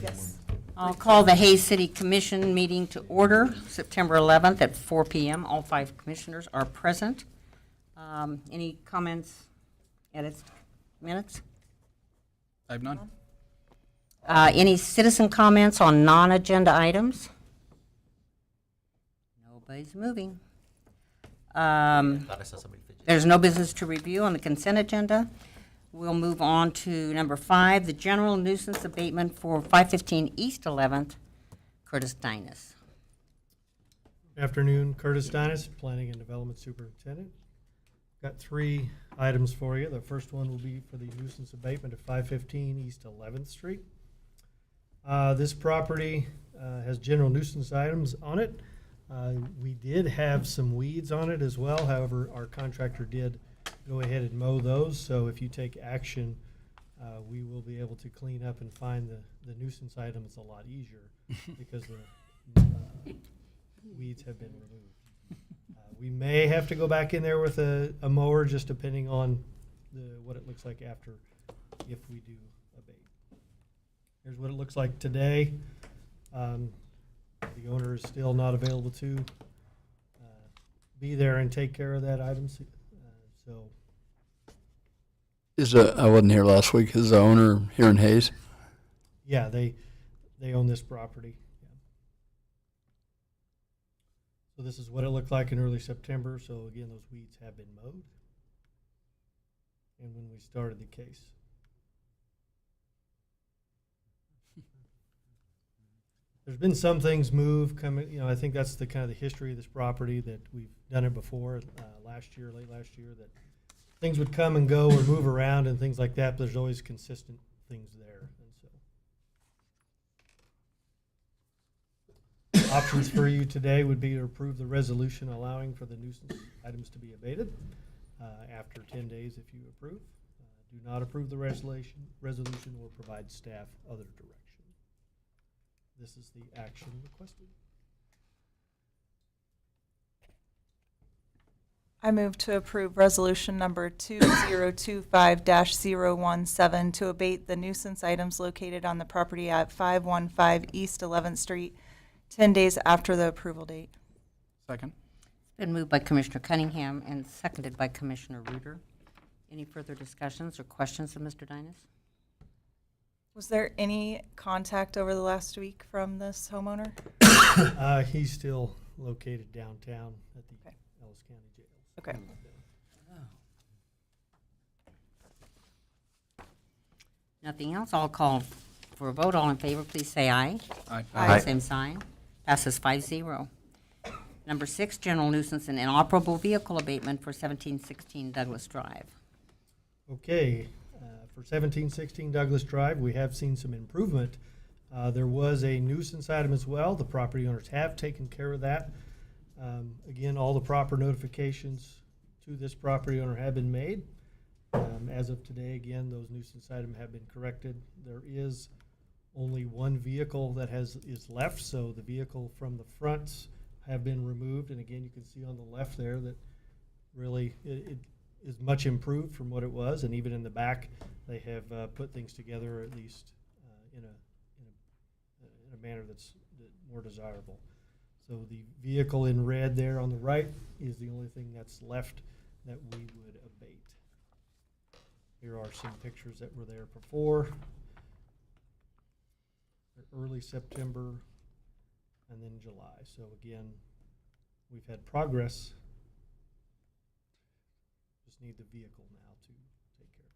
Yes. I'll call the Hayes City Commission meeting to order, September 11th at 4 p.m. All 5 commissioners are present. Any comments, edits, minutes? I have none. Any citizen comments on non-agenda items? Nobody's moving. There's no business to review on the consent agenda. We'll move on to number 5, the general nuisance abatement for 515 East 11th, Curtis Dinas. Afternoon, Curtis Dinas, Planning and Development Superintendent. Got 3 items for you. The first one will be for the nuisance abatement of 515 East 11th Street. This property has general nuisance items on it. We did have some weeds on it as well. However, our contractor did go ahead and mow those. So if you take action, we will be able to clean up and find the nuisance items a lot easier because the weeds have been removed. We may have to go back in there with a mower, just depending on what it looks like after, if we do abate. Here's what it looks like today. The owner is still not available to be there and take care of that item. So, I wasn't here last week. Is the owner here in Hayes? yeah, they own this property. Yeah. So this is what it looked like in early September. So again, those weeds have been mowed. And when we started the case. There's been some things move coming, I think that's the kind of the history of this property, that we've done it before, late last year, that things would come and go or move around and things like that, but there's always consistent things there. And so, options for you today would be to approve the resolution allowing for the nuisance items to be abated after 10 days if you approve. Do not approve the resolution or provide staff other direction. This is the action requested. I move to approve resolution number 2025-017 to abate the nuisance items located on the property at 515 East 11th Street 10 days after the approval date. Second. It's been moved by Commissioner Cunningham and seconded by Commissioner Reuter. Any further discussions or questions of Mr. Dinas? Was there any contact over the last week from this homeowner? He's still located downtown at the Ellis County Jail. Okay. Nothing else? I'll call for a vote. All in favor, please say aye. Aye. Aye. Same sign. Passes 5-0. Number 6, general nuisance and inoperable vehicle abatement for 1716 Douglas Drive. Okay, for 1716 Douglas Drive, we have seen some improvement. There was a nuisance item as well. The property owners have taken care of that. Again, all the proper notifications to this property owner have been made. As of today, again, those nuisance items have been corrected. There is only one vehicle that is left, so the vehicle from the front have been removed. And again, you can see on the left there that really it is much improved from what it was, and even in the back, they have put things together at least in a manner that's more desirable. So the vehicle in red there on the right is the only thing that's left that we would abate. Here are some pictures that were there before, early September, and then July. So again, we've had progress. Just need the vehicle now to take care of.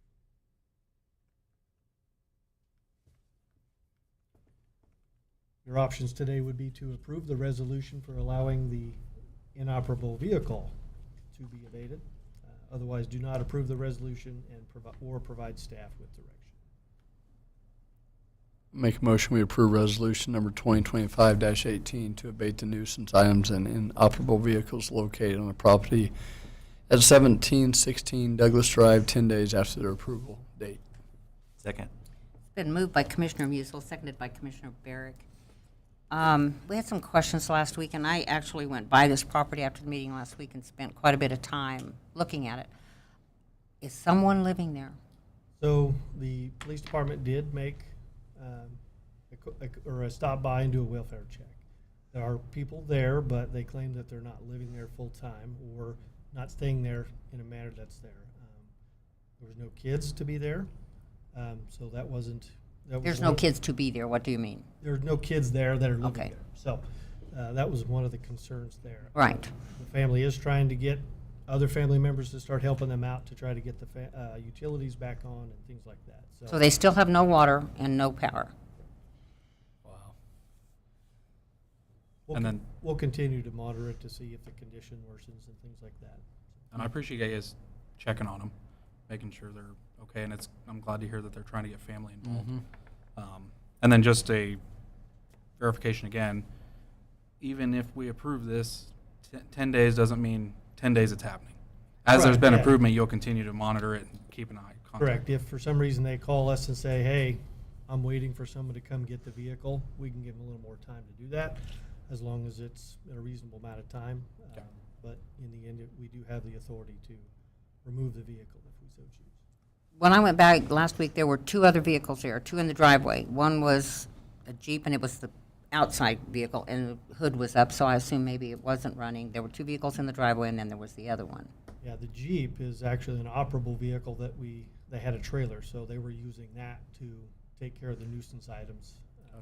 Your options today would be to approve the resolution for allowing the inoperable vehicle to be abated. Otherwise, do not approve the resolution and provide staff with direction. Make a motion we approve resolution number 2025-18 to abate the nuisance items and inoperable vehicles located on the property at 1716 Douglas Drive 10 days after their approval date. Second. It's been moved by Commissioner Musil, seconded by Commissioner Barrick. We had some questions last week, and I actually went by this property after the meeting last week and spent quite a bit of time looking at it. Is someone living there? So the police department did make a or stop by and do a welfare check. There are people there, but they claim that they're not living there full-time or not staying there in a manner that's there. There was no kids to be there, so that wasn't. There's no kids to be there. What do you mean? There's no kids there that are living Okay. there. So that was one of the concerns there. Right. The family is trying to get other family members to start helping them out to try to get the utilities back on and things like that. So they still have no water and no power. Wow. We'll continue to monitor it to see if the condition worsens and things like that. And I appreciate you guys checking on them, making sure they're okay, and I'm glad to hear that they're trying to get family involved. And then just a verification again, even if we approve this, 10 days doesn't mean 10 days it's happening. As there's Correct, been yeah. improvement, you'll continue to monitor it and keep an eye. Contact. Correct. If for some reason they call us and say, hey, I'm waiting for someone to come get the vehicle, we can give them a little more time to do that, as long as it's in a reasonable amount of time. Okay. But in the end, we do have the authority to remove the vehicle if we so choose. When I went back last week, there were 2 other vehicles there, 2 in the driveway. One was a Jeep, and it was the outside vehicle, and the hood was up, so I assume maybe it wasn't running. There were 2 vehicles in the driveway, and then there was the other one. Yeah, the Jeep is actually an operable vehicle that they had a trailer, so they were using that to take care of the nuisance items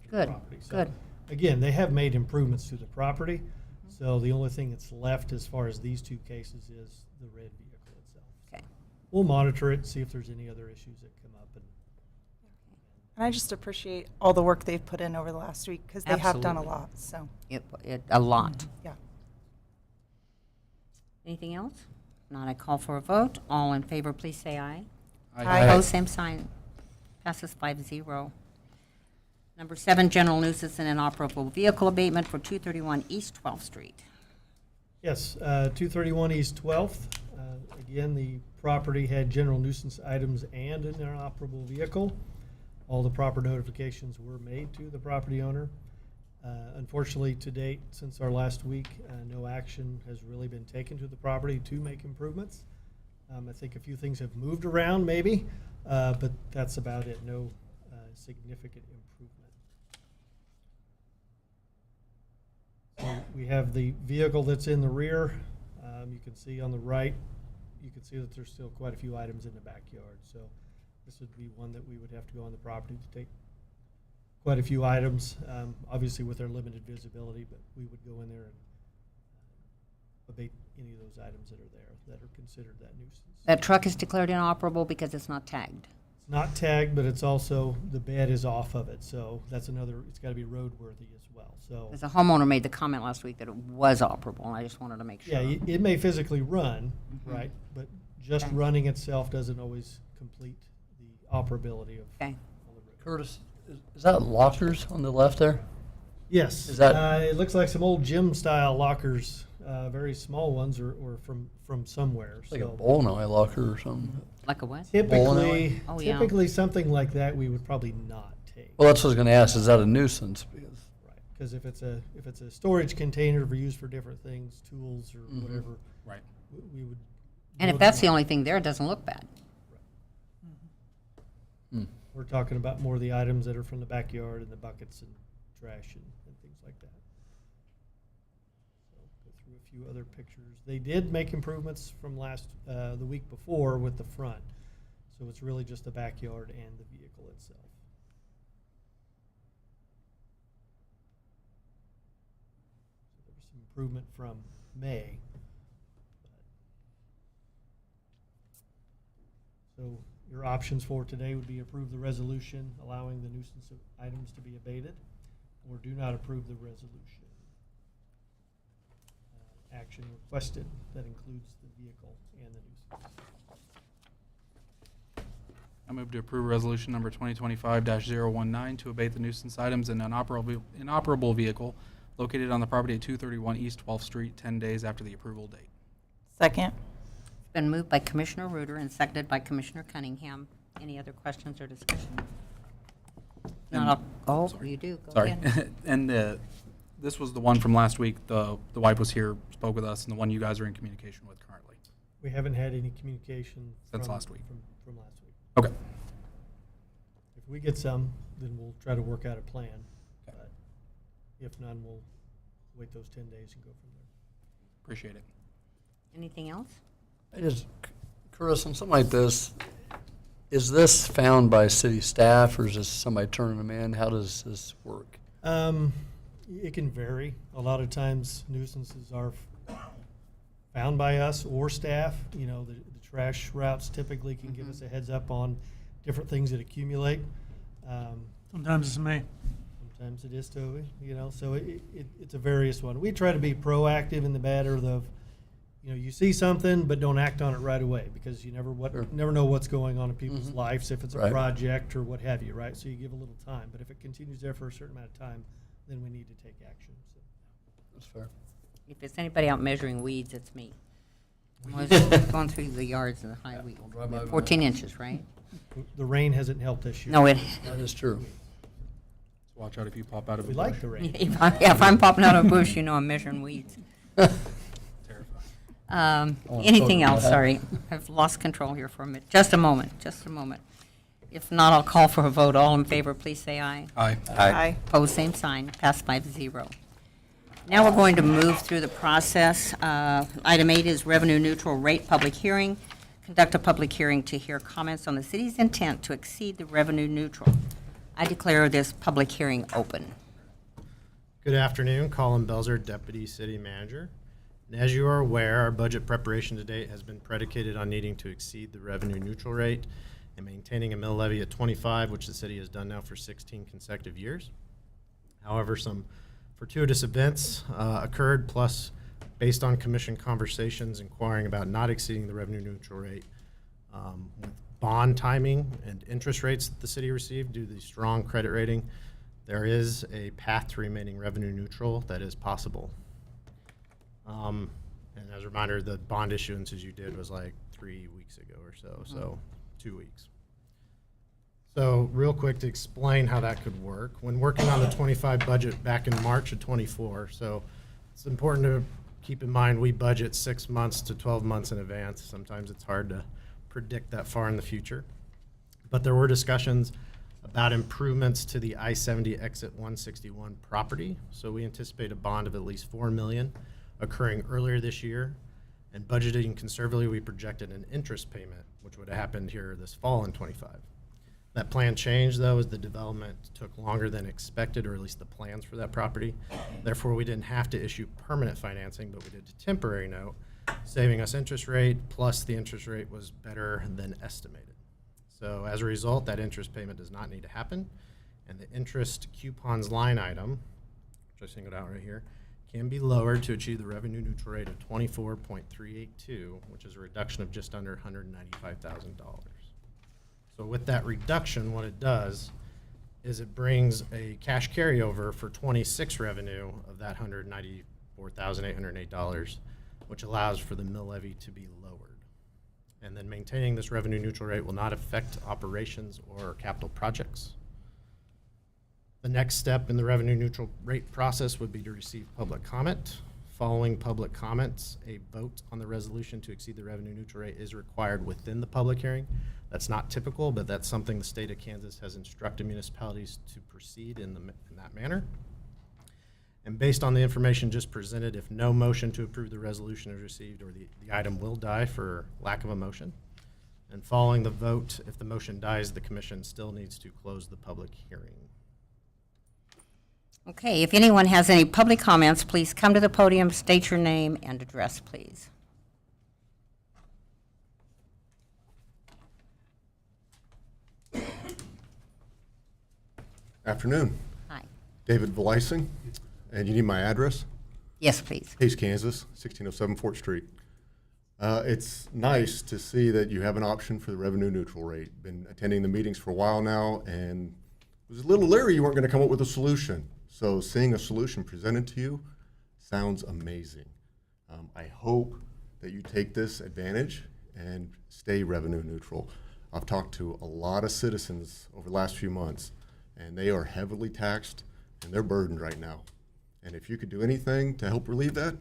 to the Good, property. So, good. again, they have made improvements to the property, so the only thing that's left as far as these 2 cases is the red vehicle itself. Okay. We'll monitor it, see if there's any other issues that come up. And I just appreciate all the work they've put in over the last week, because they have done a Absolutely. lot, so, A lot. yeah. Anything else? Not, I call for a vote. All in favor, please say aye. Aye. Opposed, same sign. Passes 5-0. Number 7, general nuisance and inoperable vehicle abatement for 231 East 12th Street. Yes, 231 East 12th. Again, the property had general nuisance items and an inoperable vehicle. All the proper notifications were made to the property owner. Unfortunately, to date, since our last week, no action has really been taken to the property to make improvements. I think a few things have moved around maybe, but that's about it. No significant improvement. So we have the vehicle that's in the rear. You can see on the right, you can see that there's still quite a few items in the backyard. So this would be one that we would have to go on the property to take quite a few items, obviously with our limited visibility, but we would go in there and abate any of those items that are there that are considered that nuisance. That truck is declared inoperable because it's not tagged. It's not tagged, but it's also, the bed is off of it, so that's another, it's got to be roadworthy as well. So, As a homeowner made the comment last week that it was operable, and I just wanted to make sure. yeah, it may physically run, Mhm. right, but just Okay. running itself doesn't always complete the operability of Okay. all the road. Curtis, is that lockers on the left there? Yes. Is that- It looks like some old gym-style lockers, very small ones, or from somewhere. It's like a So bowling alley locker or something. Like a what? Bowling alley? typically, Oh, yeah. typically something like that we would probably not take. Well, that's what I was going to ask. Is that a nuisance? Because Right, because if it's a storage container for used for different things, tools or Mhm. whatever, Right. we would. And if that's the only thing there, it doesn't look bad. We're talking about more of the items that are from the backyard and the buckets and trash and things like that. So go through a few other pictures. They did make improvements from the week before with the front. So it's really just the backyard and the vehicle itself. So there was some improvement from May. So your options for today would be approve the resolution allowing the nuisance items to be abated, or do not approve the resolution. Action requested, that includes the vehicle and the nuisance. I move to approve resolution number 2025-019 to abate the nuisance items and inoperable vehicle located on the property at 231 East 12th Street, 10 days after the approval date. Second. It's been moved by Commissioner Reuter and seconded by Commissioner Cunningham. Any other questions or discussion? Not all, sorry. you do. Go Sorry. ahead. And this was the one from last week. The wife was here, spoke with us, and the one you guys are in communication with currently. We haven't had any communication Since from last week. From last week. Okay. If If we get some, then we'll try to work out a plan. Okay. But if none, we'll wait those 10 days and go from there. Appreciate it. Anything else? I just, Chris, on something like this, is this found by city staff or is this somebody turning them in? How does this work? It can vary. A lot of times nuisances are found by us or staff. You know, the trash routes typically can give us a heads up on different things that accumulate. Sometimes it's me. Sometimes it is Toby, you know, so it's a various one. We try to be proactive in the matter of, you know, you see something, but don't act on it right away because you Sure. never know what's going on in people's lives, if it's a Right. project or what have you, right? So you give a little time, but if it continues there for a certain amount of time, then we need to take action. So. That's fair. If there's anybody out measuring weeds, it's me. I'm always going through the yards and the high weed. Right by 14 inches, right? The rain hasn't helped this year. No, it, That is true. So watch out if you pop out of a We bush. like the rain. if I'm popping out of a bush, you know I'm measuring weeds. Terrifying. Anything photo else? that. Sorry, I've lost control here for a minute. Just a moment, just a moment. If not, I'll call for a vote. All in favor, please say aye. Aye. Aye. Opposed, same sign. Passed 5-0. Now we're going to move through the process. Item 8 is revenue neutral rate public hearing. Conduct a public hearing to hear comments on the city's intent to exceed the revenue neutral. I declare this public hearing open. Good afternoon, Colin Belzer, Deputy City Manager. And as you are aware, our budget preparation to date has been predicated on needing to exceed the revenue neutral rate and maintaining a mill levy at 25, which the city has done now for 16 consecutive years. However, some fortuitous events occurred, plus based on commission conversations inquiring about not exceeding the revenue neutral rate, with bond timing and interest rates that the city received due to the strong credit rating, there is a path to remaining revenue neutral that is possible. And as a reminder, the bond issuances you did was like 3 weeks ago or so, 2 weeks. So real quick to explain how that could work. When working on the 25 budget back in March of 24, so it's important to keep in mind we budget 6 months to 12 months in advance. Sometimes it's hard to predict that far in the future. But there were discussions about improvements to the I-70 exit 161 property. So we anticipate a bond of at least $4 million occurring earlier this year. And budgeting conservatively, we projected an interest payment, which would have happened here this fall in 25. That plan changed, though, as the development took longer than expected, or at least the plans for that property. Therefore, we didn't have to issue permanent financing, but we did a temporary note, saving us interest rate, plus the interest rate was better than estimated. So as a result, that interest payment does not need to happen, and the interest coupons line item, which I singled out right here, can be lowered to achieve the revenue neutral rate of 24.382, which is a reduction of just under $195,000. So with that reduction, what it does is it brings a cash carryover for 26 revenue of that $194,808, which allows for the mill levy to be lowered. And then maintaining this revenue neutral rate will not affect operations or capital projects. The next step in the revenue neutral rate process would be to receive public comment. Following public comments, a vote on the resolution to exceed the revenue neutral rate is required within the public hearing. That's not typical, but that's something the state of Kansas has instructed municipalities to proceed in that manner. And based on the information just presented, if no motion to approve the resolution is received, or the item will die for lack of a motion. And following the vote, if the motion dies, the commission still needs to close the public hearing. Okay, if anyone has any public comments, please come to the podium, state your name and address, please. Afternoon. Hi. David Valising, and you need my address? Yes, please. Hays, Kansas, 1607 Fort Street. It's nice to see that you have an option for the revenue neutral rate. Been attending the meetings for a while now, and was a little leery you weren't going to come up with a solution. So seeing a solution presented to you sounds amazing. I hope that you take this advantage and stay revenue neutral. I've talked to a lot of citizens over the last few months, and they are heavily taxed and they're burdened right now. And if you could do anything to help relieve that,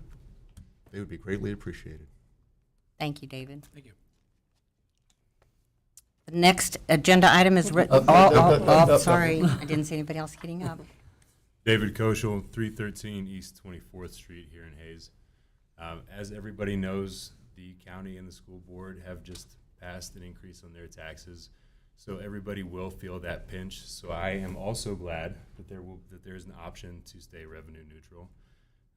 they would be greatly appreciated. Thank you, David. Thank you. The next agenda item is, sorry, I didn't see anybody else getting up. David Koschel, 313 East 24th Street here in Hayes. As everybody knows, the county and the school board have just passed an increase on their taxes, so everybody will feel that pinch. So I am also glad that there's an option to stay revenue neutral.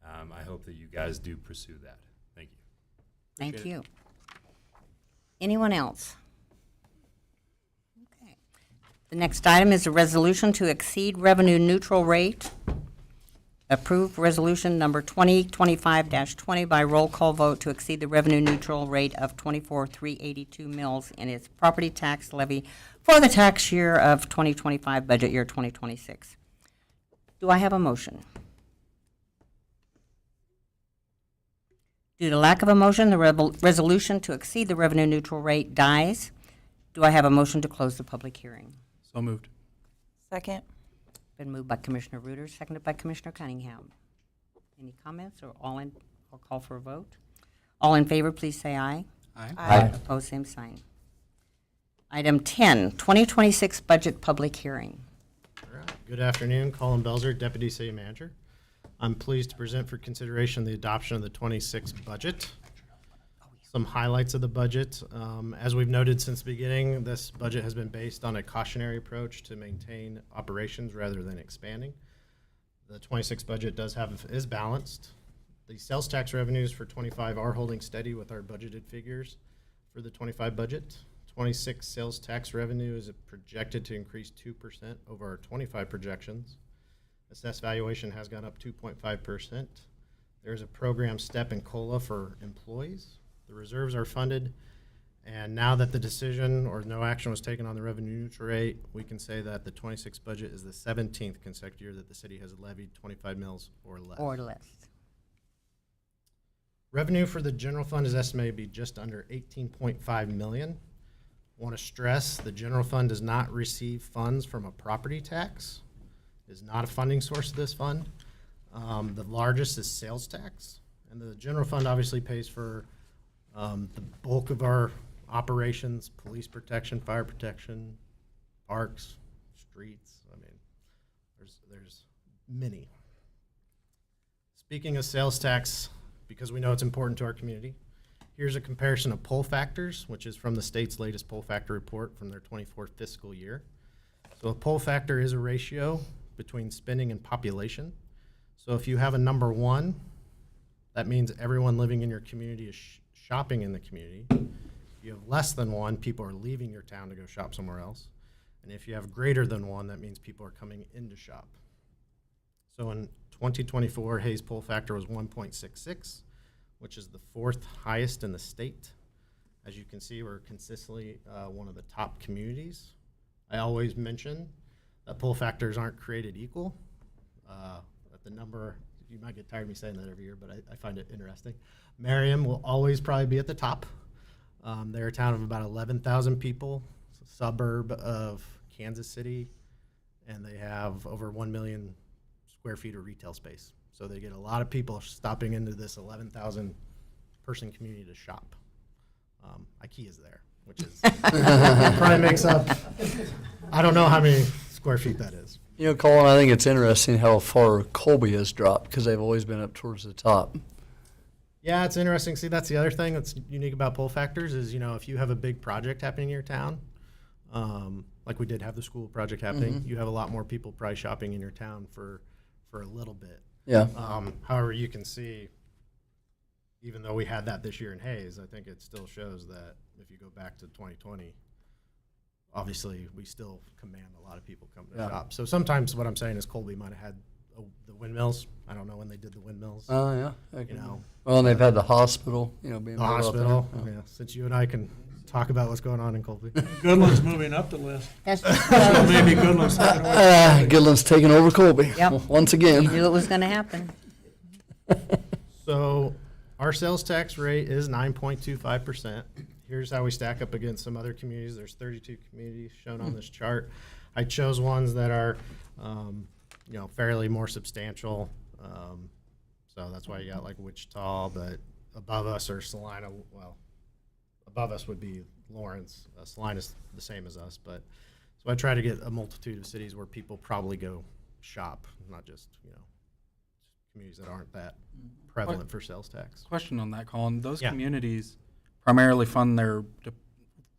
I hope that you guys do pursue that. Thank you. Thank you. Anyone else? Okay. The next item is a resolution to exceed revenue neutral rate. Approve resolution number 2025-20 by roll call vote to exceed the revenue neutral rate of 24,382 mils in its property tax levy for the tax year of 2025, budget year 2026. Do I have a motion? Due to lack of a motion, the resolution to exceed the revenue neutral rate dies. Do I have a motion to close the public hearing? So moved. Second. Been moved by Commissioner Reuter, seconded by Commissioner Cunningham. Any comments or I'll call for a vote. All in favor, please say aye. Aye. Opposed, same sign. Item 10, 2026 budget public hearing. All right. Good afternoon, Colin Belzer, Deputy City Manager. I'm pleased to present for consideration the adoption of the 26 budget. Some highlights of the budget. As we've noted since the beginning, this budget has been based on a cautionary approach to maintain operations rather than expanding. The 26 budget is balanced. The sales tax revenues for 25 are holding steady with our budgeted figures for the 25 budget. 26 sales tax revenue is projected to increase 2% over our 25 projections. Assessed valuation has gone up 2.5%. There's a program step in COLA for employees. The reserves are funded, and now that the decision or no action was taken on the revenue neutral rate, we can say that the 26 budget is the 17th consecutive year that the city has levied 25 mils or less. Or less. Revenue for the general fund is estimated to be just under 18.5 million. Want to stress the general fund does not receive funds from a property tax. It is not a funding source of this fund. The largest is sales tax, and the general fund obviously pays for the bulk of our operations: police protection, fire protection, parks, streets. I mean, there's many. Speaking of sales tax, because we know it's important to our community, here's a comparison of poll factors, which is from the state's latest poll factor report from their 24th fiscal year. So a poll factor is a ratio between spending and population. So if you have a number 1, that means everyone living in your community is shopping in the community. If you have less than 1, people are leaving your town to go shop somewhere else. And if you have greater than 1, that means people are coming in to shop. So in 2024, Hayes poll factor was 1.66, which is the 4th highest in the state. As you can see, we're consistently one of the top communities. I always mention that poll factors aren't created equal. That the number, you might get tired of me saying that every year, but I find it interesting. Merriam will always probably be at the top. They're a town of about 11,000 people, it's a suburb of Kansas City, and they have over 1 million square feet of retail space. So they get a lot of people stopping into this 11,000 person community to shop. IKEA's there, which is probably makes up, I don't know how many square feet that is. You know, Colin, I think it's interesting how far Colby has dropped because they've always been up towards the top. Yeah, it's interesting. See, that's the other thing that's unique about poll factors is, you know, if you have a big project happening in your town, like we did have the school project happening, you have a lot more people probably shopping in your town for a little bit. Yeah. However, you can see, even though we had that this year in Hayes, I think it still shows that if you go back to 2020, obviously we still command a lot of people coming to shop. So sometimes what I'm saying is Colby might have had the windmills. I don't know when they did the windmills. Oh, yeah. You know, Well, and they've had the hospital, you know, being the built up hospital. there. Yeah. Since you and I can talk about what's going on in Colby. Goodland's moving up the list. That's So maybe Goodland's taking over. Goodland's taking over Colby once You again. knew it was going to happen. So our sales tax rate is 9.25%. Here's how we stack up against some other communities. There's 32 communities shown on this chart. I chose ones that are, you know, fairly more substantial. So that's why you got like Wichita, but above us are Salina, well, above us would be Lawrence. Saline is the same as us, but so I try to get a multitude of cities where people probably go shop, not just, communities that aren't that prevalent for sales tax. Question on that, Colin. Those Yeah. communities primarily fund their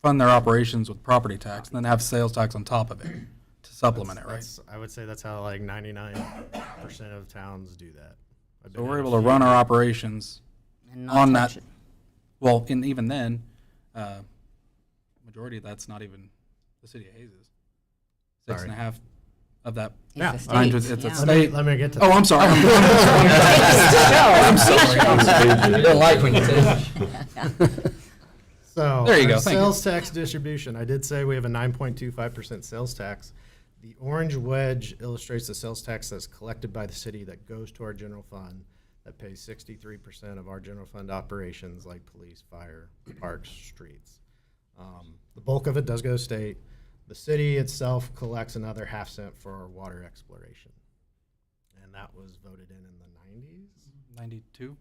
operations with property tax, and then have sales tax on top of it to supplement it, right? I would say that's how like 99% of towns do that. I've So been we're in a able to few- run our operations And not on touch that. it. Well, and even then, majority of that's not even the city of Haze's. Six Sorry. and a half of that. It's Yeah, the Mind you, states, it's a yeah. state. Let me get to Oh, that. I'm sorry. You don't like when you say. So There you our go, thank you. sales tax distribution. I did say we have a 9.25% sales tax. The orange wedge illustrates the sales tax that's collected by the city that goes to our general fund that pays 63% of our general fund operations like police, fire, parks, streets. The bulk of it does go to state. The city itself collects another half cent for our water exploration. And that was voted in the 90s. 92,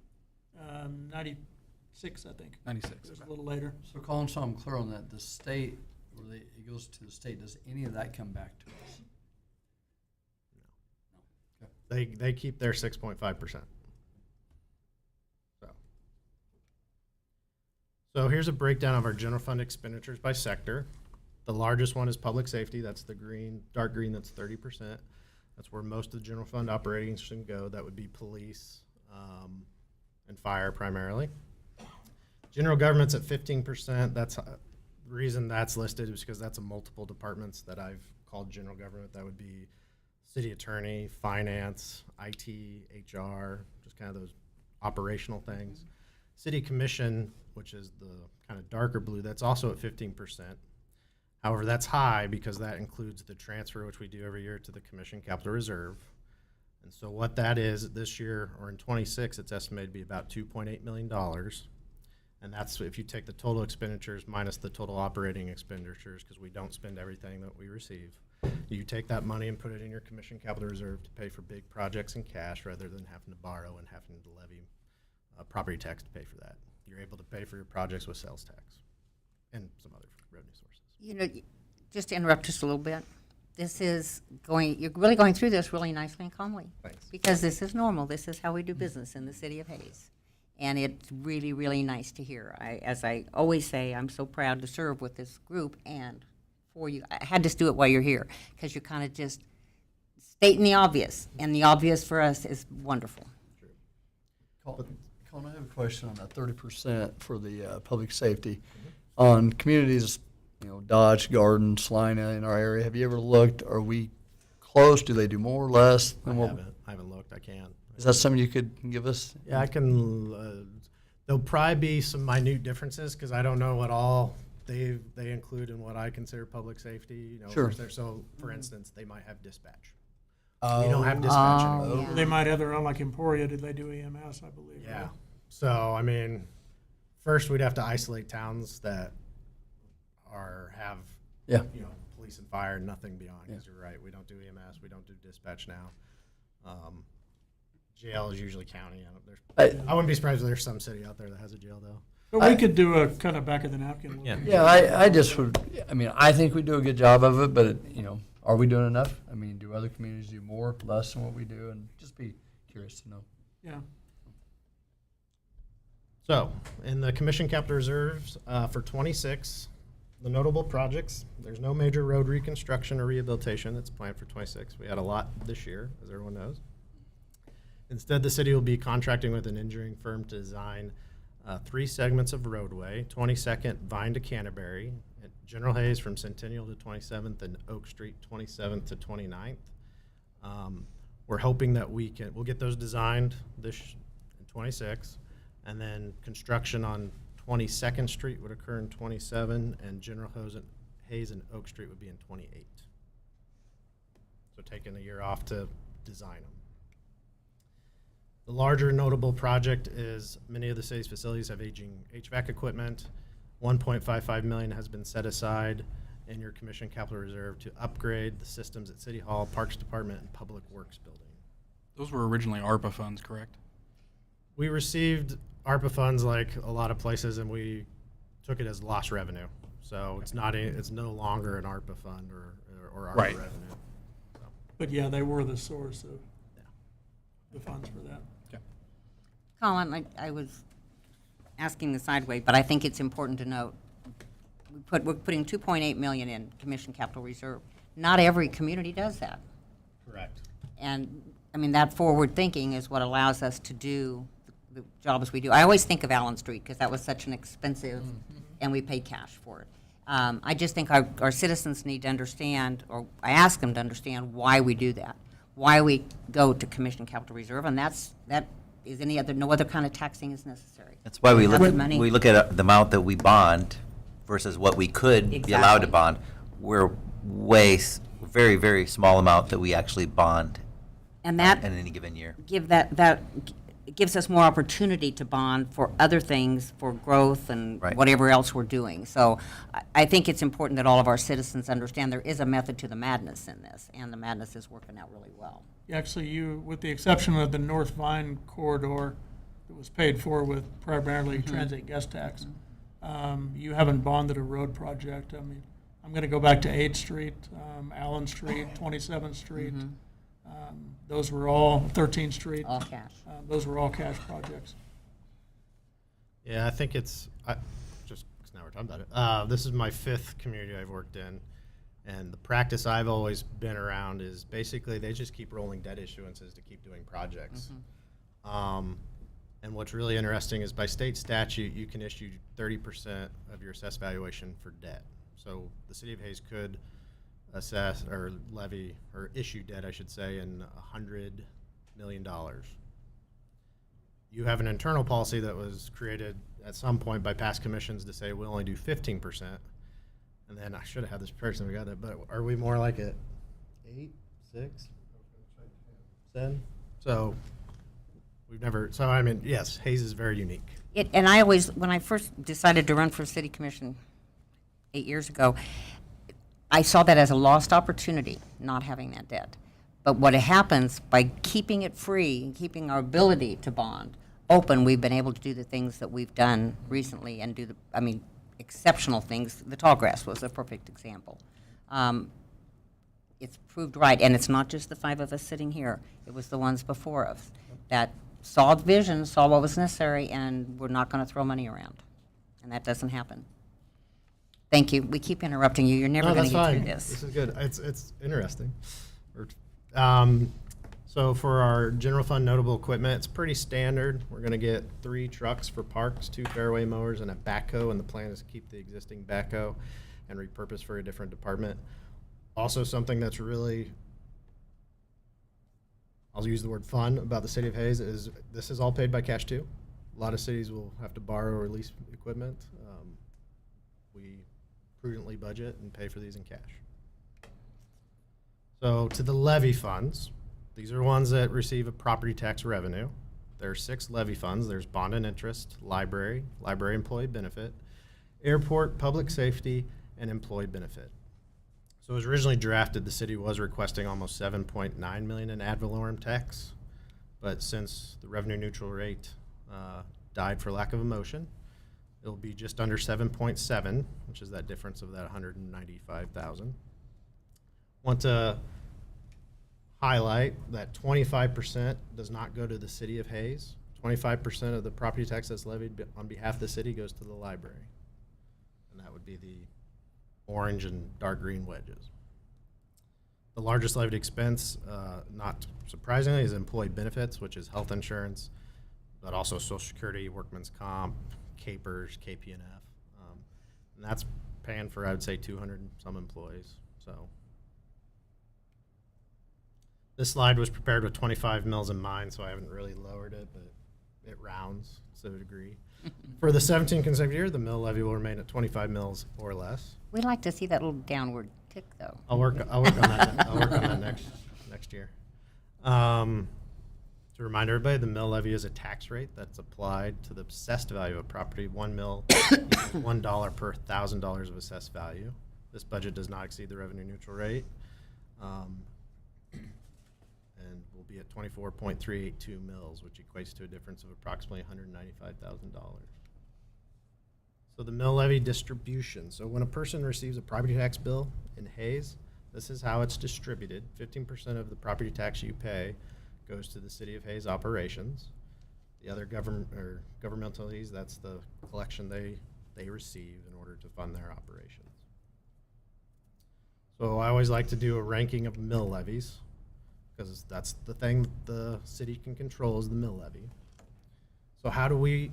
96, I think. 96. It was a little later. So Colin, so I'm clear on that, the state, it goes to the state, does any of that come back to us? They keep their 6.5%. So here's a breakdown of our general fund expenditures by sector. The largest one is public safety. That's the green, dark green. That's 30%. That's where most of the general fund operating should go. That would be police and fire primarily. General government's at 15%. That's the reason that's listed is because that's a multiple departments that I've called general government. That would be city attorney, finance, IT, HR, just kind of those operational things. City commission, which is the kind of darker blue, that's also at 15%. However, that's high because that includes the transfer, which we do every year to the commission capital reserve. And so what that is this year, or in 26, it's estimated to be about $2.8 million. And that's if you take the total expenditures minus the total operating expenditures, because we don't spend everything that we receive. You take that money and put it in your commission capital reserve to pay for big projects in cash rather than having to borrow and having to levy property tax to pay for that. You're able to pay for your projects with sales tax and some other revenue sources. Just to interrupt just a little bit, you're really going through this really nicely and calmly. Thanks. Because this is normal. This is how we do business in the city of Hayes. And it's really, really nice to hear. As I always say, I'm so proud to serve with this group and for you. I had to do it while you're here because you're kind of just stating the obvious. And the obvious for us is wonderful. Colin, I have a question on that 30% for the public safety. On communities, Dodge, Garden, Salina in our area, have you ever looked, are we close? Do they do more or less? I than what? haven't looked. I can. Is that something you could give us? Yeah, I can. There'll probably be some minute differences because I don't know what all they include in what I consider public safety. Sure. So, for instance, they might have dispatch. We don't have dispatch anymore. yeah. They might have their own, like Emporia, did they do EMS, I believe? Yeah. right? So, I mean, first we'd have to isolate towns that have Yeah. police and fire, nothing beyond. Because you're right, we don't do EMS, we don't do dispatch now. Jail is usually county. I wouldn't be surprised if there's some city out there that has a jail though. But we could do a kind of back of the napkin. look. Yeah, I just would, I think we do a good job of it, but, are we doing enough? Do other communities do more, less than what we do? And just be curious to know. Yeah. So, in the commission capital reserves for 26, the notable projects, there's no major road reconstruction or rehabilitation that's planned for 26. We had a lot this year, as everyone knows. Instead, the city will be contracting with an engineering firm to design 3 segments of roadway, 22nd Vine to Canterbury, at General Hayes from Centennial to 27th, and Oak Street 27th to 29th. We're hoping that we'll get those designed in 26, and then construction on 22nd Street would occur in 27, and General Hayes and Oak Street would be in 28. So taking a year off to design them. The larger notable project is many of the city's facilities have aging HVAC equipment. $1.55 million has been set aside in your commission capital reserve to upgrade the systems at City Hall, Parks Department, and Public Works Building. Those were originally ARPA funds, correct? We received ARPA funds like a lot of places, and we took it as lost revenue. So it's not, it's no longer an ARPA fund or ARPA Right. revenue. So, But yeah, they were the source of the funds for that. Colin, I was asking the sideway, but I think it's important to note, we're putting 2.8 million in commission capital reserve. Not every community does that. correct. And, I mean, that forward thinking is what allows us to do the jobs we do. I always think of Allen Street, because that was such an expensive, and we paid cash for it. I just think our citizens need to understand, or I ask them to understand why we do that, why we go to commission capital reserve, and that is no other kind of taxing is necessary. That's why we That's look, money. we look at the amount that we bond versus what we could be allowed to Exactly. bond. We're very, very small amount that we actually bond And that in any given year. it gives us more opportunity to bond for other things, for growth and Right. whatever else we're doing. So I think it's important that all of our citizens understand there is a method to the madness in this, and the madness is working out really well. Actually, with the exception of the North Vine corridor that was paid for with primarily transit guest tax, you haven't bonded a road project. I mean, I'm going to go back to 8th Street, Allen Street, 27th Street. Those were all, 13th Street. All cash. Those were all cash projects. Yeah, I think just because now we're talking about it. This is my 5th community I've worked in, and the practice I've always been around is basically they just keep rolling debt issuances to keep doing projects. And what's really interesting is by state statute, you can issue 30% of your assessed valuation for debt. So the city of Hayes could assess or levy or issue debt, I should say, in $100 million. You have an internal policy that was created at some point by past commissions to say we'll only do 15%. And then I should have had this person, we got it, but are we more like at 8, 6, 10? So we've never, so I mean, yes, Hayes is very unique. And when I first decided to run for city commission 8 years ago, I saw that as a lost opportunity, not having that debt. But what happens by keeping it free, keeping our ability to bond open, we've been able to do the things that we've done recently and do exceptional things. The tall grass was a perfect example. It's proved right, and it's not just the 5 of us sitting here. It was the ones before us that saw the vision, saw what was necessary, and we're not going to throw money around. And that doesn't happen. Thank you. We keep interrupting you. You're never going to get through this. This is good. It's interesting. So for our general fund notable equipment, it's pretty standard. We're going to get 3 trucks for parks, 2 fairway mowers, and a backhoe. And the plan is to keep the existing backhoe and repurpose for a different department. Also, something that's really, I'll use the word fun about the city of Hayes is this is all paid by cash too. A lot of cities will have to borrow or lease equipment. We prudently budget and pay for these in cash. So to the levy funds, these are ones that receive a property tax revenue. There are 6 levy funds. There's bond and interest, library employee benefit, airport, public safety, and employee benefit. So it was originally drafted, the city was requesting almost 7.9 million in ad valorem tax, but since the revenue neutral rate died for lack of a motion, it'll be just under 7.7, which is that difference of that 195,000. Want to highlight that 25% does not go to the city of Hayes. 25% of the property tax that's levied on behalf of the city goes to the library. And that would be the orange and dark green wedges. The largest levied expense, not surprisingly, is employee benefits, which is health insurance, but also Social Security, workman's comp, capers, KPNF. And that's paying for, I would say, 200 and some employees. So this slide was prepared with 25 mils in mind, so I haven't really lowered it, but it rounds to a degree. For the 17 consecutive year, the mill levy will remain at 25 mils or less. We'd like to see that little downward tick, though. I'll work on that. I'll work on that next year. To remind everybody, the mill levy is a tax rate that's applied to the assessed value of property. 1 mil equals $1 per $1,000 of assessed value. This budget does not exceed the revenue neutral rate, and will be at 24.382 mils, which equates to a difference of approximately $195,000. So the mill levy distribution. So when a person receives a property tax bill in Hayes, this is how it's distributed. 15% of the property tax you pay goes to the City of Hayes operations. The other governmentalities, that's the collection they receive in order to fund their operations. So I always like to do a ranking of mill levies, because that's the thing the city can control is the mill levy. So how do we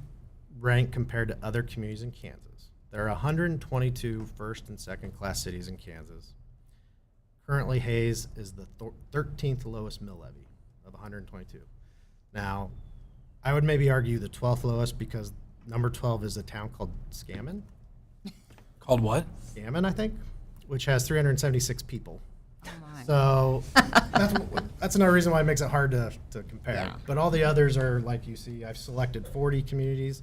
rank compared to other communities in Kansas? There are 122 first and second class cities in Kansas. Currently, Hayes is the 13th lowest mill levy of 122. Now, I would maybe argue the 12th lowest because number 12 is a town called Scammon. Called what? Scammon, I think, which has 376 people. Oh my. So that's another reason why it makes it hard to compare. Yeah. But all the others are, like you see, I've selected 40 communities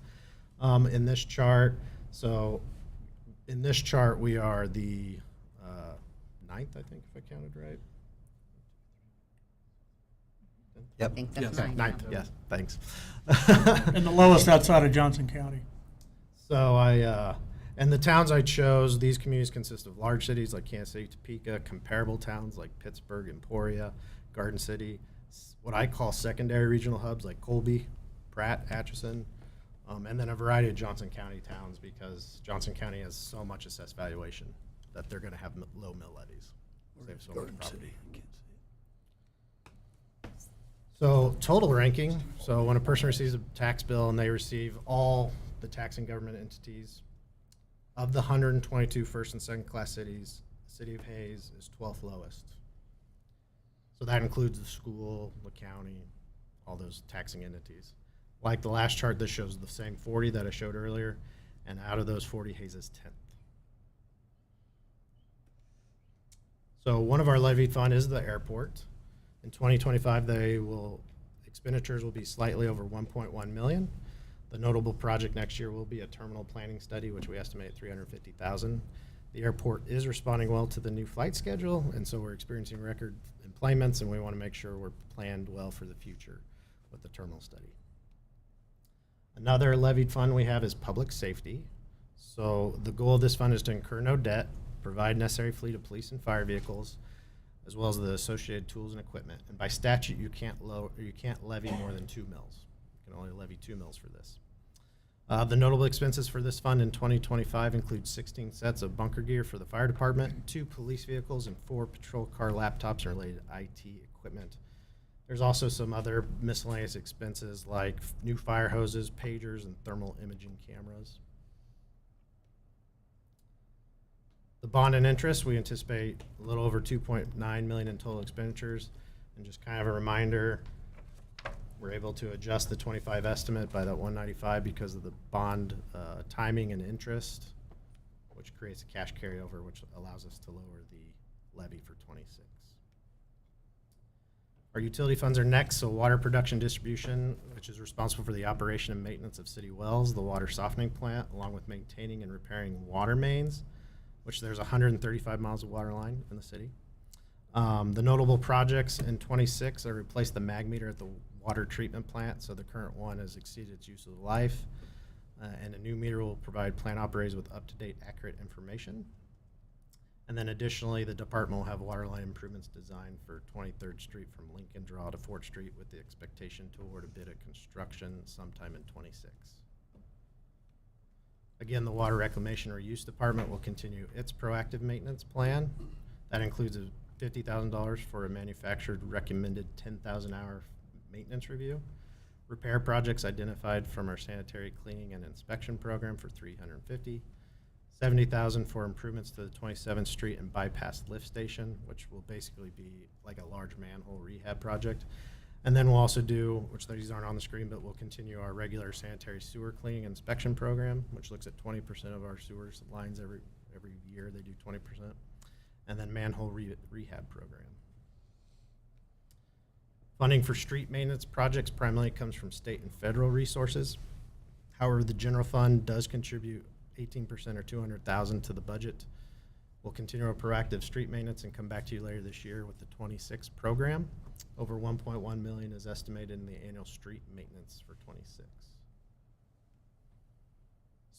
in this chart. So in this chart, we are the ninth, I think, if I counted right. I think that's Yes. nine. Ninth, yes, thanks. And the lowest outside of Johnson County. So and the towns I chose, these communities consist of large cities like Kansas City, Topeka, comparable towns like Pittsburgh, Emporia, Garden City, what I call secondary regional hubs like Colby, Pratt, Atchison, and then a variety of Johnson County towns because Johnson County has so much assessed valuation that they're going to have low mill levies. They have so much property. So total ranking, so when a person receives a tax bill and they receive all the taxing government entities, of the 122 first and second class cities, the City of Hayes is 12th lowest. So that includes the school, the county, all those taxing entities. Like the last chart, this shows the same 40 that I showed earlier, and out of those 40, Hayes is 10th. So one of our levy fund is the airport. In 2025, expenditures will be slightly over 1.1 million. The notable project next year will be a terminal planning study, which we estimate at 350,000. The airport is responding well to the new flight schedule, and so we're experiencing record employments, and we want to make sure we're planned well for the future with the terminal study. Another levied fund we have is public safety. So the goal of this fund is to incur no debt, provide necessary fleet of police and fire vehicles, as well as the associated tools and equipment. And by statute, you can't levy more than 2 mills. You can only levy 2 mills for this. The notable expenses for this fund in 2025 include 16 sets of bunker gear for the fire department, 2 police vehicles, and 4 patrol car laptops and related IT equipment. There's also some other miscellaneous expenses like new fire hoses, pagers, and thermal imaging cameras. The bond and interest, we anticipate a little over 2.9 million in total expenditures. And just kind of a reminder, we're able to adjust the 25 estimate by that 195 because of the bond timing and interest, which creates a cash carryover, which allows us to lower the levy for 26. Our utility funds are next, so water production distribution, which is responsible for the operation and maintenance of city wells, the water softening plant, along with maintaining and repairing water mains, which there's 135 miles of water line in the city. The notable projects in 26 are replace the mag meter at the water treatment plant, so the current one has exceeded its useful life, and a new meter will provide plant operators with up-to-date, accurate information. And then additionally, the department will have water line improvements designed for 23rd Street from Lincoln Draw to 4th Street with the expectation to award a bid of construction sometime in 26. Again, the Water Reclamation Reuse Department will continue its proactive maintenance plan. That includes a $50,000 for a manufactured recommended 10,000 hour maintenance review. Repair projects identified from our sanitary cleaning and inspection program for $350,000. $70,000 for improvements to the 27th Street and bypass lift station, which will basically be like a large manhole rehab project. And then we'll also do, which these aren't on the screen, but we'll continue our regular sanitary sewer cleaning inspection program, which looks at 20% of our sewer lines every year. They do 20%. And then manhole rehab program. Funding for street maintenance projects primarily comes from state and federal resources. However, the general fund does contribute 18% or $200,000 to the budget. We'll continue our proactive street maintenance and come back to you later this year with the 26 program. Over 1.1 million is estimated in the annual street maintenance for 26.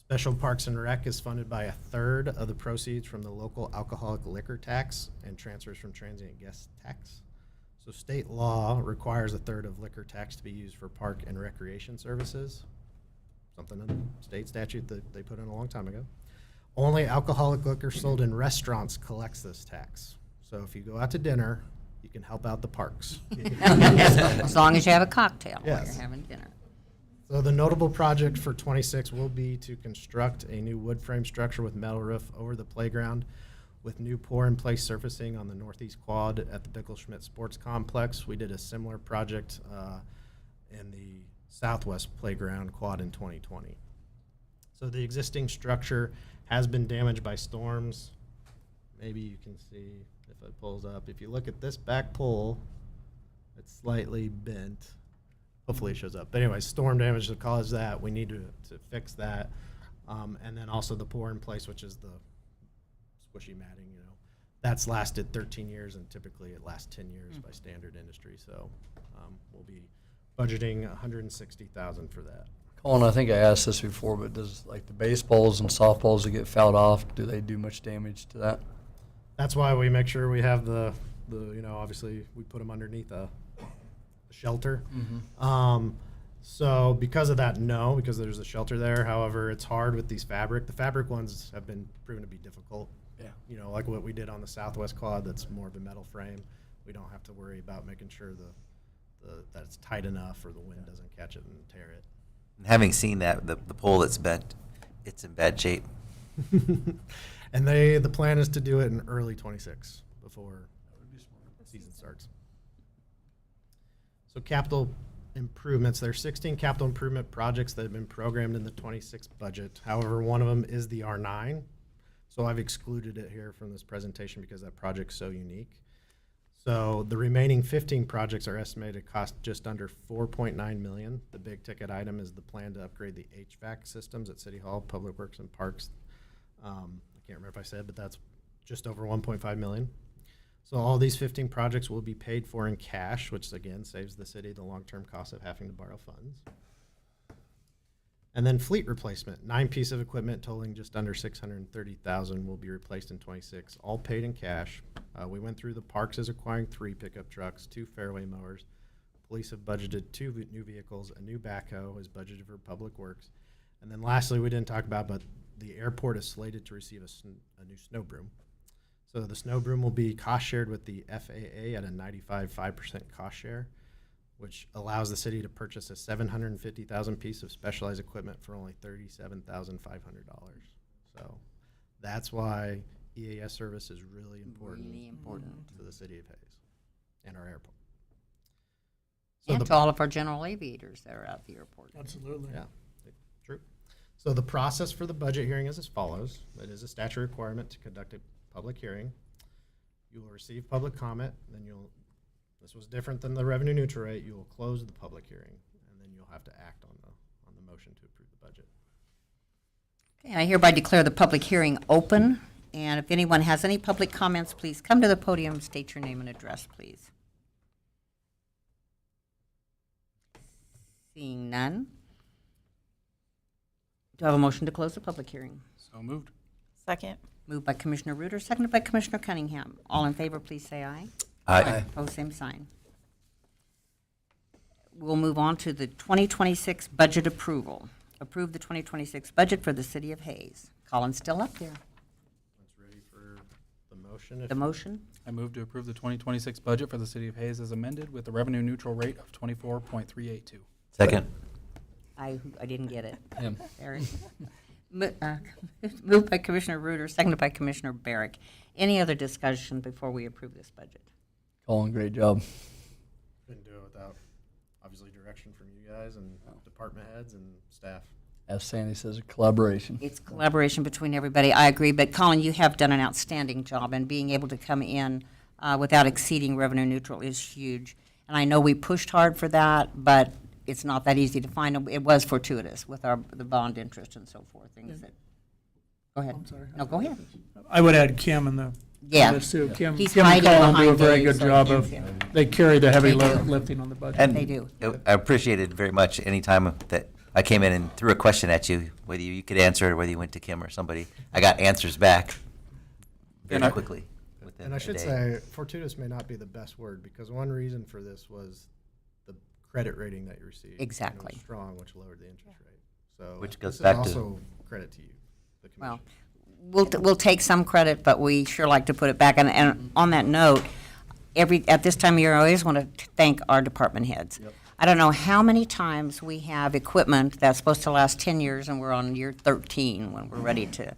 Special Parks and Rec is funded by a third of the proceeds from the local alcoholic liquor tax and transfers from transient guest tax. So state law requires a third of liquor tax to be used for park and recreation services. Something in the state statute that they put in a long time ago. Only alcoholic liquor sold in restaurants collects this tax. So if you go out to dinner, you can help out the parks. As long as you have a cocktail while Yes. you're having dinner. So the notable project for 26 will be to construct a new wood frame structure with metal roof over the playground with new pour-in-place surfacing on the northeast quad at the Bickelschmidt Sports Complex. We did a similar project in the southwest playground quad in 2020. So the existing structure has been damaged by storms. Maybe you can see if it pulls up. If you look at this back pole, it's slightly bent. Hopefully it shows up. But anyway, storm damage that caused that. We need to fix that. And then also the pour in place, which is the squishy matting, you know. That's lasted 13 years, and typically it lasts 10 years by standard industry. So we'll be budgeting $160,000 for that. Colin, I think I asked this before, but does like the baseballs and softballs that get fouled off, do they do much damage to that? That's why we make sure we have the you know, obviously we put them underneath a shelter. So because of that, no, because there's a shelter there. However, it's hard with these fabric. The fabric ones have been proven to be difficult. Yeah. You know, like what we did on the Southwest quad, that's more of a metal frame. We don't have to worry about making sure that it's tight enough or the wind doesn't catch it and tear it. And having seen that, the pole that's bent, it's in bad shape. And the plan is to do it in early 26 before the season starts. So capital improvements, there are 16 capital improvement projects that have been programmed in the 26 budget. However, one of them is the R9. So I've excluded it here from this presentation because that project's so unique. So the remaining 15 projects are estimated to cost just under $4.9 million. The big ticket item is the plan to upgrade the HVAC systems at City Hall, Public Works, and Parks. I can't remember if I said, but that's just over $1.5 million. So all these 15 projects will be paid for in cash, which again saves the city the long-term cost of having to borrow funds. And then fleet replacement, 9 pieces of equipment totaling just under $630,000 will be replaced in 26, all paid in cash. We went through the parks as acquiring 3 pickup trucks, 2 fairway mowers. Police have budgeted 2 new vehicles, a new backhoe is budgeted for Public Works. And then lastly, we didn't talk about, but the airport is slated to receive a new snow broom. So the snow broom will be cost shared with the FAA at a 95.5% cost share, which allows the city to purchase a $750,000 piece of specialized equipment for only $37,500. So that's why EAS service is really important, Really important. to the city of Hayes and our airport. So And the- to all of our general aviators that are at the airport. Absolutely. Yeah, true. So the process for the budget hearing is as follows. It is a statutory requirement to conduct a public hearing. You will receive public comment, then this was different than the revenue neutral rate, you will close the public hearing, and then you'll have to act on the motion to approve the budget. Okay, I hereby declare the public hearing open, and if anyone has any public comments, please come to the podium, state your name and address, please. Seeing none. Do I have a motion to close the public hearing? So moved. Second. Moved by Commissioner Reuter, seconded by Commissioner Cunningham. All in favor, please say aye. Aye. Opposed, same sign. We'll move on to the 2026 budget approval. Approve the 2026 budget for the city of Hayes. Colin's still up there. That's ready for the motion. The motion? I move to approve the 2026 budget for the city of Hayes as amended with a revenue neutral rate of 24.382. Second. I didn't get it. Him. Eric. Moved by Commissioner Reuter, seconded by Commissioner Barrick. Any other discussion before we approve this budget? Colin, great job. Couldn't do it without, obviously, direction from you guys and department heads and staff. As Sandy says, a collaboration. It's collaboration between everybody, I agree, but Colin, you have done an outstanding job, and being able to come in without exceeding revenue neutral is huge. And I know we pushed hard for that, but it's not that easy to find. It was fortuitous with the bond interest and so forth, things that, go ahead. I'm sorry. No, go ahead. I would add Kim in the Yeah. this too. Kim He's and hiding Colin do a behind very Dave, good so job you of, can't see him. they carry the heavy They do. lifting on the budget. And They do. I appreciate it very much anytime that I came in and threw a question at you, whether you could answer it or whether you went to Kim or somebody. I got answers back And very quickly. within And I a should day. say, fortuitous may not be the best word, because one reason for this was the credit rating that you received. And it was Exactly. strong, which lowered the interest rate. So Which goes this is back to- also credit to you, the Well, commission. we'll take some credit, but we sure like to put it back. And on that note, at this time of year, I always want to thank our department heads. I don't know how many times we have equipment that's supposed to last 10 years, and we're on year 13 when we're ready to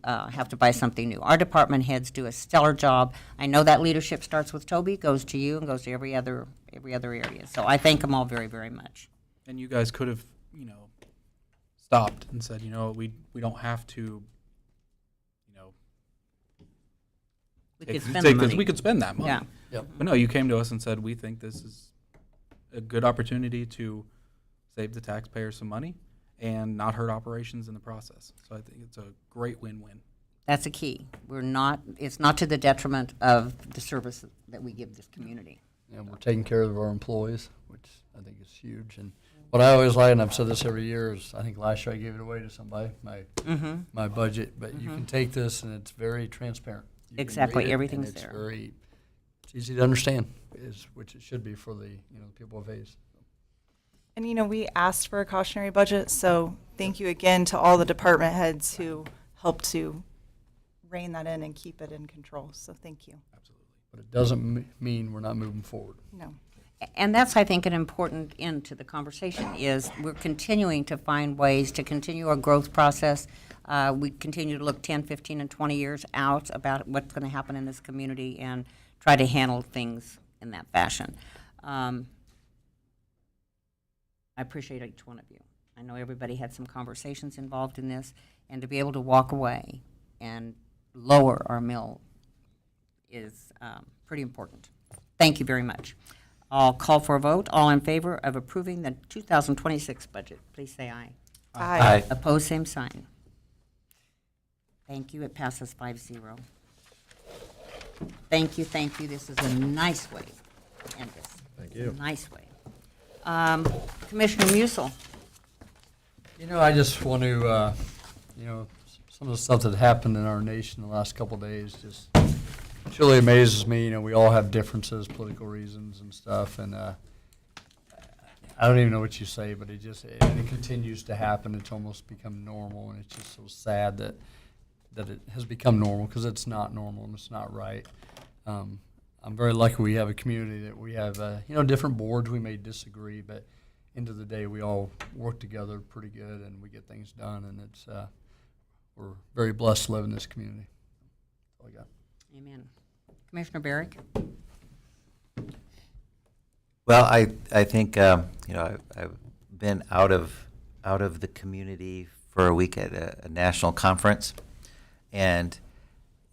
have to buy something new. Our department heads do a stellar job. I know that leadership starts with Toby, goes to you, and goes to every other area. So I thank them all very, very much. And you guys could have, stopped and said, we don't have to, We take could spend the this. money. We could spend that money. Yeah. Yep. But no, you came to us and said, we think this is a good opportunity to save the taxpayers some money and not hurt operations in the process. So I think it's a great win-win. That's a key. It's not to the detriment of the service that we give this community. And we're taking care of our employees, which I think is huge. And what I always like, and I've said this every year, is I think last year I gave it away to somebody, my budget. But you can take this, and it's very transparent. You can Exactly. read it, and Everything's it's there. It's easy to understand, which it should be for the people of Hayes. And we asked for a cautionary budget, so thank you again to all the department heads who helped to rein that in and keep it in control. So thank you. Absolutely. But it doesn't mean we're not moving forward. No. And that's, I think, an important end to the conversation, is we're continuing to find ways to continue our growth process. We continue to look 10, 15, and 20 years out about what's going to happen in this community and try to handle things in that fashion. I appreciate each one of you. I know everybody had some conversations involved in this, and to be able to walk away and lower our mill is pretty important. Thank you very much. I'll call for a vote. All in favor of approving the 2026 budget, please say aye. Aye. Opposed, same sign. Thank you. It passes 5-0. Thank you, thank you. This is a nice way to end this. Thank you. Nice way. Commissioner Musil. I just want to, some of the stuff that happened in our nation the last couple of days just truly amazes me. We all have differences, political reasons and stuff, and I don't even know what you say, but it continues to happen. It's almost become normal, and it's just so sad that it has become normal, because it's not normal and it's not right. I'm very lucky we have a community that we have, different boards. We may disagree, but end of the day, we all work together pretty good, and we get things done, and it's we're very blessed to live in this community. That's all I got. Amen. Commissioner Barrick. Well, I think I've been out of the community for a week at a national conference, and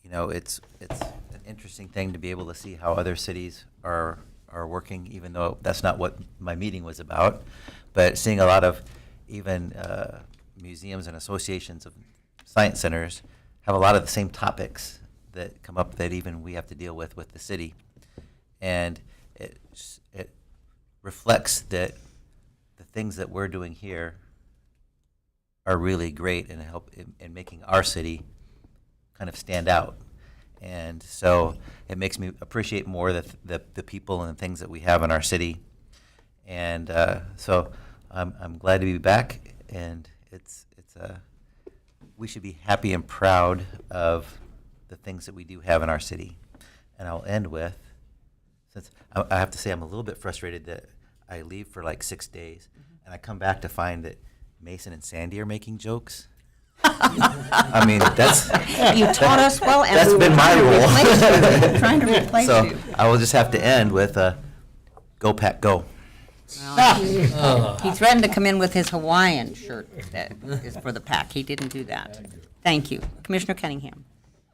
it's an interesting thing to be able to see how other cities are working, even though that's not what my meeting was about. But seeing a lot of even museums and associations of science centers have a lot of the same topics that come up that even we have to deal with the city, and it reflects that the things that we're doing here are really great and help in making our city kind of stand out. And so it makes me appreciate more the people and the things that we have in our city. And so I'm glad to be back, and we should be happy and proud of the things that we do have in our city. And I'll end with, since I have to say I'm a little bit frustrated that I leave for like 6 days, and I come back to find that Mason and Sandy are making jokes. I mean, You taught us well, and that's we were been my role. trying to replace So you. I will just have to end with go Pack go. Well, he threatened to come in with his Hawaiian shirt that is for the pack. He didn't do that. Thank you. Commissioner Cunningham.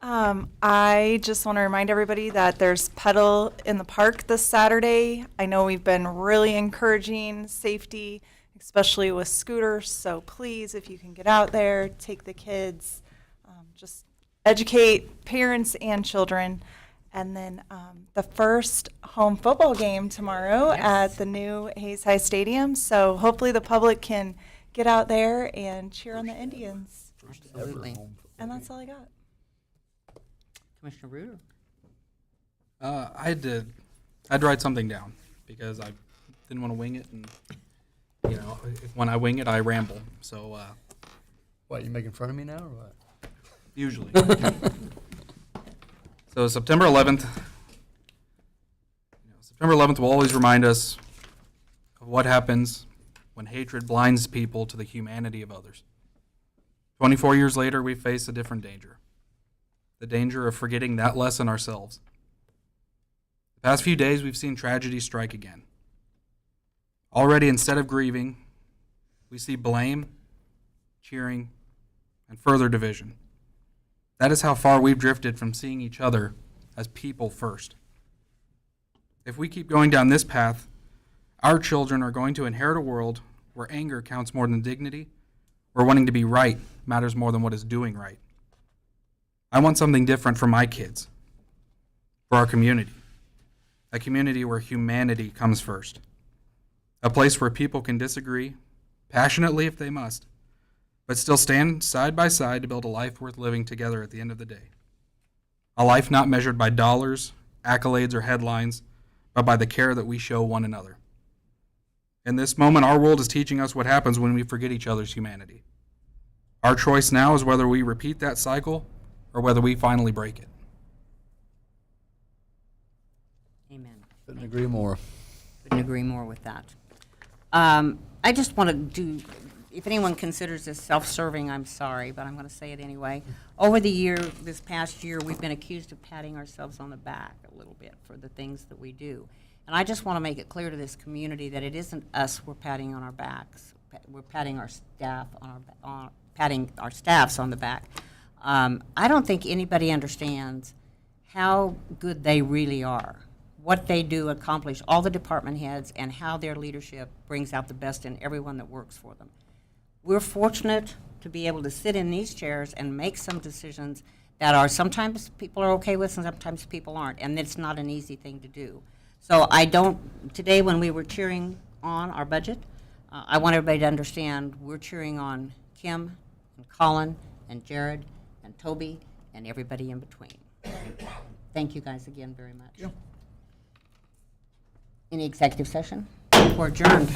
I just want to remind everybody that there's pedal in the park this Saturday. I know we've been really encouraging safety, especially with scooters. So please, if you can get out there, take the kids, just educate parents and children. And then the first home football game tomorrow Yes. at the new Hayes High Stadium. So hopefully the public can get out there and cheer on the Indians. Absolutely. And that's all I got. Commissioner Reuter? I had to write something down because I didn't want to wing it, and when I wing it, I ramble. So What, you making fun of me now, or what? usually, so September 11th. September 11th will always remind us of what happens when hatred blinds people to the humanity of others. 24 years later, we face a different danger. The danger of forgetting that lesson ourselves. The past few days, we've seen tragedy strike again. Already, instead of grieving, we see blame, cheering, and further division. That is how far we've drifted from seeing each other as people first. If we keep going down this path, our children are going to inherit a world where anger counts more than dignity, where wanting to be right matters more than what is doing right. I want something different for my kids, for our community, a community where humanity comes first, a place where people can disagree, passionately if they must, but still stand side by side to build a life worth living together at the end of the day. A life not measured by dollars, accolades, or headlines, but by the care that we show one another. In this moment, our world is teaching us what happens when we forget each other's humanity. Our choice now is whether we repeat that cycle or whether we finally break it. Amen. Couldn't agree more. Couldn't agree more with that. I just want to do, if anyone considers this self-serving, I'm sorry, but I'm going to say it anyway. Over this past year, we've been accused of patting ourselves on the back a little bit for the things that we do. And I just want to make it clear to this community that it isn't us we're patting on our backs. We're patting our staff patting our staffs on the back. I don't think anybody understands how good they really are, what they do accomplish, all the department heads, and how their leadership brings out the best in everyone that works for them. We're fortunate to be able to sit in these chairs and make some decisions that are sometimes people are okay with and sometimes people aren't, and it's not an easy thing to do. So today when we were cheering on our budget, I want everybody to understand we're cheering on Kim and Colin and Jared and Toby and everybody in between. Thank you guys again very much. Any executive session? We're adjourned.